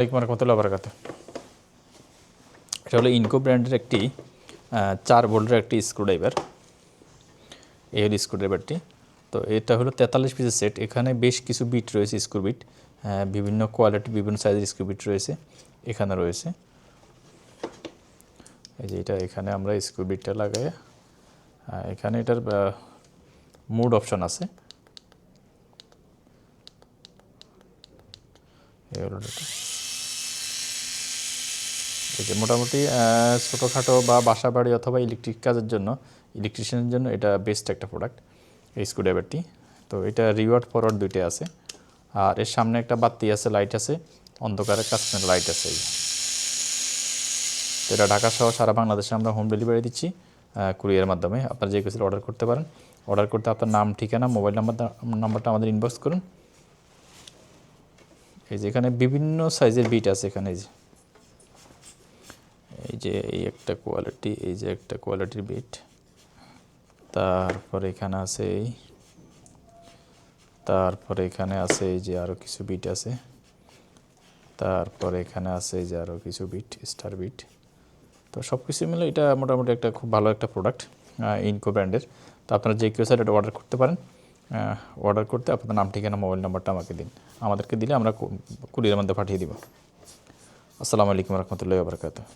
আসসালামু আলাইকুম রহমতুল্লাহ বারাকাতুহু। এটা হলো ইনকো ব্র্যান্ডের একটি 4 ভোল্টের একটি স্ক্রুড্রাইভার। এই হলো স্ক্রুড্রাইভারটি। তো এটা হলো 43 পিসের সেট। এখানে বেশ কিছু বিট রয়েছে, স্ক্রু বিট, বিভিন্ন কোয়ালিটি, বিভিন্ন সাইজের স্ক্রু বিট রয়েছে, এখানে রয়েছে। এই যে এটা, এখানে আমরা স্ক্রু বিটটা লাগাই, এখানে এটার মোড অপশন আছে। এই হলো এটা। এই যে মোটামুটি ছোটোখাটো বা বাসা বাড়ি অথবা ইলেকট্রিক কাজের জন্য, ইলেকট্রিশিয়ানের জন্য এটা বেস্ট একটা প্রোডাক্ট, এই স্ক্রুড্রাইভারটি। তো এটা রিওয়ার্ড ফরওয়ার্ড দুইটাই আছে, আর এর সামনে একটা বাতি আছে, লাইট আছে, অন্ধকারে কাজ করে লাইট আছে। তো এটা ঢাকা সহ সারা বাংলাদেশে আমরা হোম ডেলিভারি দিচ্ছি কুরিয়ারের মাধ্যমে। আপনারা যে কিছু অর্ডার করতে পারেন। অর্ডার করতে আপনার নাম, ঠিকানা, মোবাইল নাম্বারটা আমাদের ইনবক্স করুন। এই যে এখানে বিভিন্ন সাইজের বিট আছে, এখানে এই যে এই একটা কোয়ালিটি, এই যে একটা কোয়ালিটির বিট, তারপরে এখানে আছে তারপরে এখানে আছে এই যে আরও কিছু বিট আছে, তারপরে এখানে আছে এই যে আরও কিছু বিট, স্টার বিট। তো সব কিছু মিলে এটা মোটামুটি একটা খুব ভালো একটা প্রোডাক্ট ইনকো ব্র্যান্ডের। তো আপনারা যে কেউ স্যার এটা অর্ডার করতে পারেন। অর্ডার করতে আপনাদের নাম, ঠিকানা, মোবাইল নাম্বারটা আমাকে দিন, আমাদেরকে দিলে আমরা কুরিয়ারের মধ্যে পাঠিয়ে দিব। আসসালামু আলাইকুম রহমতুল্লাহি ওয়া বারাকাতুহু।